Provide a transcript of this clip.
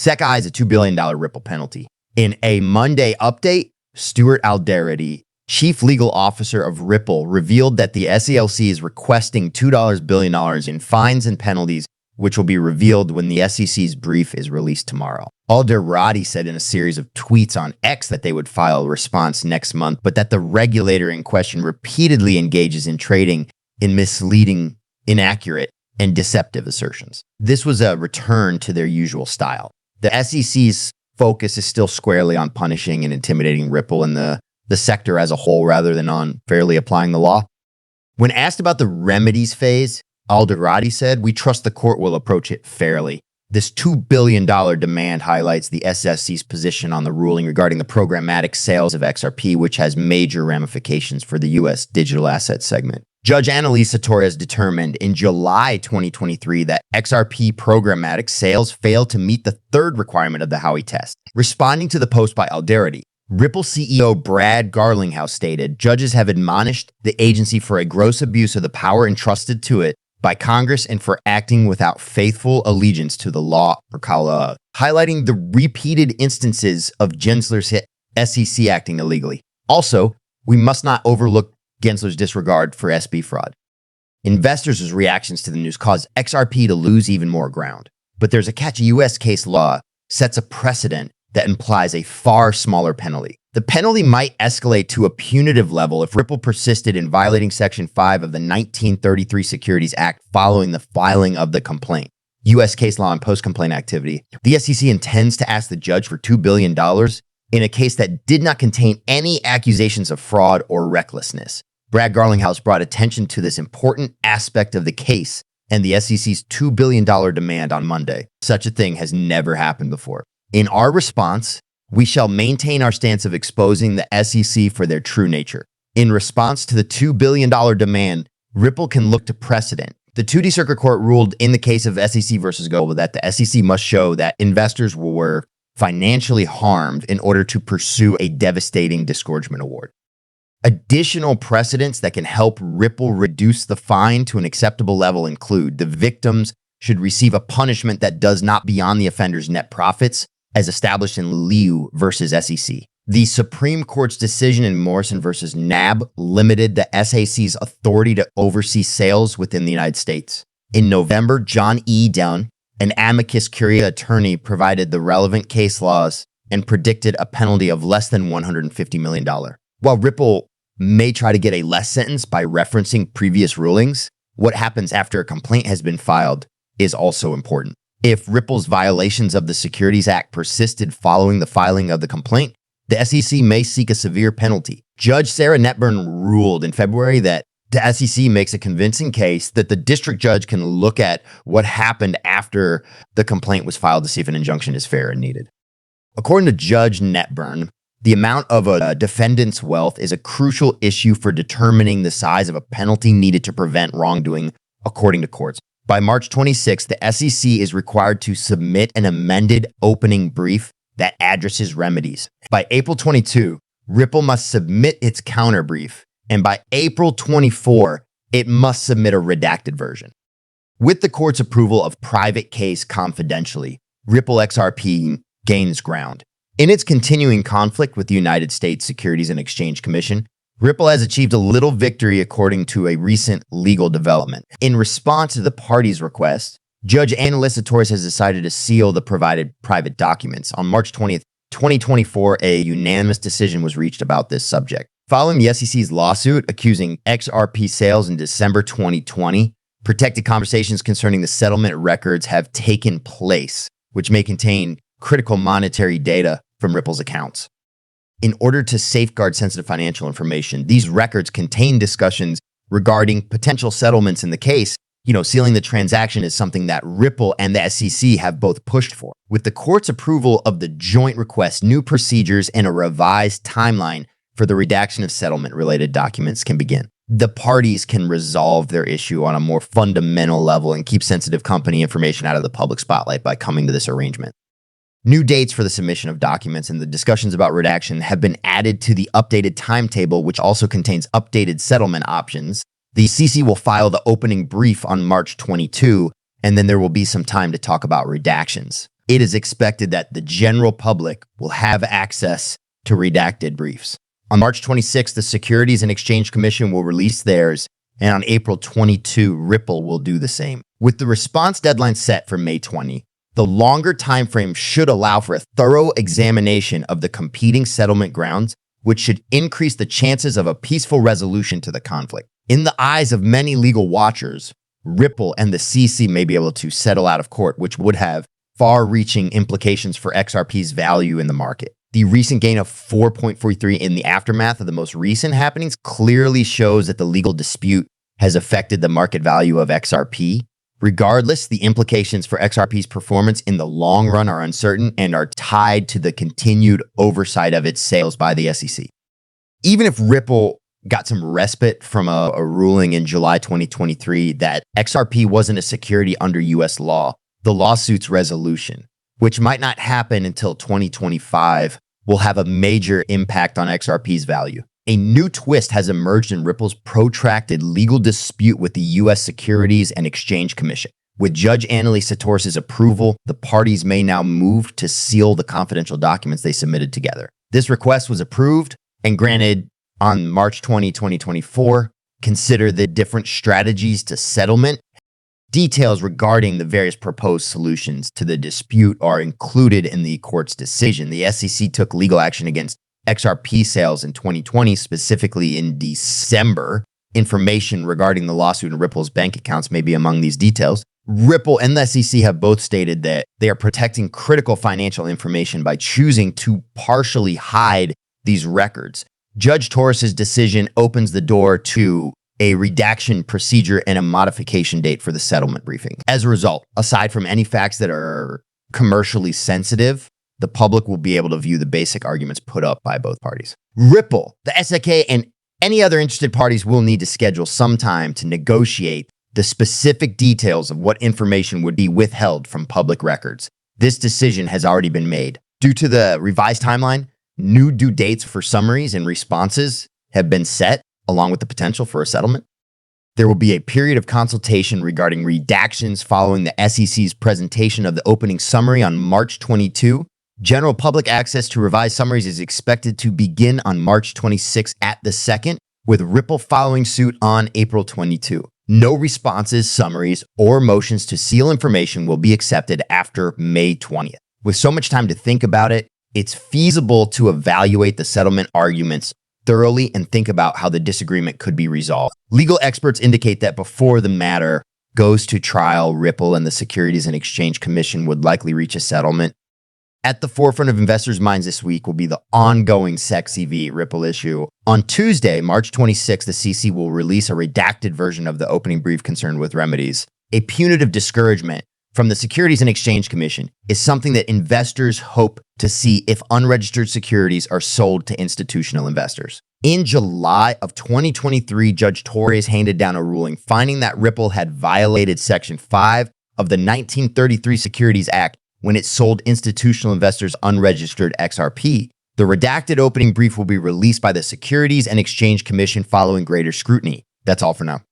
SEC eyes a $2 billion Ripple penalty. In a Monday update, Stuart Alderete, chief legal officer of Ripple, revealed that the SEC is requesting $2 billion in fines and penalties, which will be revealed when the SEC's brief is released tomorrow. Alderete said in a series of tweets on X that they would file a response next month, but that the regulator in question repeatedly engages in trading in misleading, inaccurate, and deceptive assertions. This was a return to their usual style. The SEC's focus is still squarely on punishing and intimidating Ripple and the sector as a whole rather than on fairly applying the law. When asked about the remedies phase, Alderete said, "We trust the court will approach it fairly." This $2 billion demand highlights the SEC's position on the ruling regarding the programmatic sales of XRP, which has major ramifications for the U.S. digital asset segment. Judge Analisa Torres determined in July 2023 that XRP programmatic sales failed to meet the third requirement of the Howey test. Responding to the post by Alderete, Ripple CEO Brad Garlinghouse stated, "Judges have admonished the agency for a gross abuse of the power entrusted to it by Congress and for acting without faithful allegiance to the law or Kala," highlighting the repeated instances of Gensler's SEC acting illegally. Also, we must not overlook Gensler's disregard for SB fraud. Investors' reactions to the news caused XRP to lose even more ground. But there's a catch. U.S. case law sets a precedent that implies a far smaller penalty. The penalty might escalate to a punitive level if Ripple persisted in violating Section 5 of the 1933 Securities Act following the filing of the complaint. U.S. case law and post-complaint activity. The SEC intends to ask the judge for $2 billion in a case that did not contain any accusations of fraud or recklessness. Brad Garlinghouse brought attention to this important aspect of the case and the SEC's $2 billion demand on Monday. Such a thing has never happened before. In our response, we shall maintain our stance of exposing the SEC for their true nature. In response to the $2 billion demand, Ripple can look to precedent. The 2D Circuit Court ruled in the case of SEC versus Gold that the SEC must show that investors were financially harmed in order to pursue a devastating disgorgement award. Additional precedents that can help Ripple reduce the fine to an acceptable level include the victims should receive a punishment that does not beyond the offender's net profits, as established in Liu versus SEC. The Supreme Court's decision in Morrison versus NAB limited the SEC's authority to oversee sales within the United States. In November, John E. Dunn, an amicus curiae attorney, provided the relevant case laws and predicted a penalty of less than $150 million. While Ripple may try to get a less sentence by referencing previous rulings, what happens after a complaint has been filed is also important. If Ripple's violations of the Securities Act persisted following the filing of the complaint, the SEC may seek a severe penalty. Judge Sarah Netburn ruled in February that the SEC makes a convincing case that the district judge can look at what happened after the complaint was filed to see if an injunction is fair and needed. According to Judge Netburn, the amount of a defendant's wealth is a crucial issue for determining the size of a penalty needed to prevent wrongdoing, according to courts. By March 26, the SEC is required to submit an amended opening brief that addresses remedies. By April 22, Ripple must submit its counter brief, and by April 24, it must submit a redacted version. With the court's approval of private case confidentially, Ripple XRP gains ground. In its continuing conflict with the United States Securities and Exchange Commission, Ripple has achieved a little victory according to a recent legal development. In response to the party's request, Judge Analisa Torres has decided to seal the provided private documents. On March 20th, 2024, a unanimous decision was reached about this subject. Following the SEC's lawsuit accusing XRP sales in December 2020, protected conversations concerning the settlement records have taken place, which may contain critical monetary data from Ripple's accounts. In order to safeguard sensitive financial information, these records contain discussions regarding potential settlements in the case. Sealing the transaction is something that Ripple and the SEC have both pushed for. With the court's approval of the joint request, new procedures and a revised timeline for the redaction of settlement-related documents can begin. The parties can resolve their issue on a more fundamental level and keep sensitive company information out of the public spotlight by coming to this arrangement. New dates for the submission of documents and the discussions about redaction have been added to the updated timetable, which also contains updated settlement options. The CC will file the opening brief on March 22, and then there will be some time to talk about redactions. it is expected that the general public will have access to redacted briefs. On March 26, the Securities and Exchange Commission will release theirs, and on April 22, Ripple will do the same. With the response deadline set for May 20, the longer timeframe should allow for a thorough examination of the competing settlement grounds, which should increase the chances of a peaceful resolution to the conflict. In the eyes of many legal watchers, Ripple and the CC may be able to settle out of court, which would have far-reaching implications for XRP's value in the market. The recent gain of 4.43 in the aftermath of the most recent happenings clearly shows that the legal dispute has affected the market value of XRP. Regardless, the implications for XRP's performance in the long run are uncertain and are tied to the continued oversight of its sales by the SEC. Even if Ripple got some respite from a ruling in July 2023 that XRP wasn't a security under US law, the lawsuit's resolution, which might not happen until 2025, will have a major impact on XRP's value. A new twist has emerged in Ripple's protracted legal dispute with the US Securities and Exchange Commission. With Judge Annalise Sators's approval, the parties may now move to seal the confidential documents they submitted together. This request was approved and granted on March 20, 2024. Consider the different strategies to settlement. Details regarding the various proposed solutions to the dispute are included in the court's decision. The SEC took legal action against XRP sales in 2020, specifically in December. Information regarding the lawsuit and Ripple's bank accounts may be among these details. Ripple and the SEC have both stated that they are protecting critical financial information by choosing to partially hide these records. Judge Torres's decision opens the door to a redaction procedure and a modification date for the settlement briefing. As a result, aside from any facts that are commercially sensitive, the public will be able to view the basic arguments put up by both parties. Ripple, the SEC, and any other interested parties will need to schedule some time to negotiate the specific details of what information would be withheld from public records. This decision has already been made. Due to the revised timeline, new due dates for summaries and responses have been set, along with the potential for a settlement. There will be a period of consultation regarding redactions following the SEC's presentation of the opening summary on March 22. General public access to revised summaries is expected to begin on March 26 at the second, with Ripple following suit on April 22. No responses, summaries, or motions to seal information will be accepted after May 20th. With so much time to think about it, it's feasible to evaluate the settlement arguments thoroughly and think about how the disagreement could be resolved. Legal experts indicate that before the matter goes to trial, Ripple and the Securities and Exchange Commission would likely reach a settlement. At the forefront of investors' minds this week will be the ongoing SEC Ripple issue. On Tuesday, March 26, the CC will release a redacted version of the opening brief concerned with remedies. A punitive discouragement from the Securities and Exchange Commission is something that investors hope to see if unregistered securities are sold to institutional investors. In July of 2023, Judge Torres handed down a ruling finding that Ripple had violated Section 5 of the 1933 Securities Act when it sold institutional investors unregistered XRP. The redacted opening brief will be released by the Securities and Exchange Commission following greater scrutiny. That's all for now.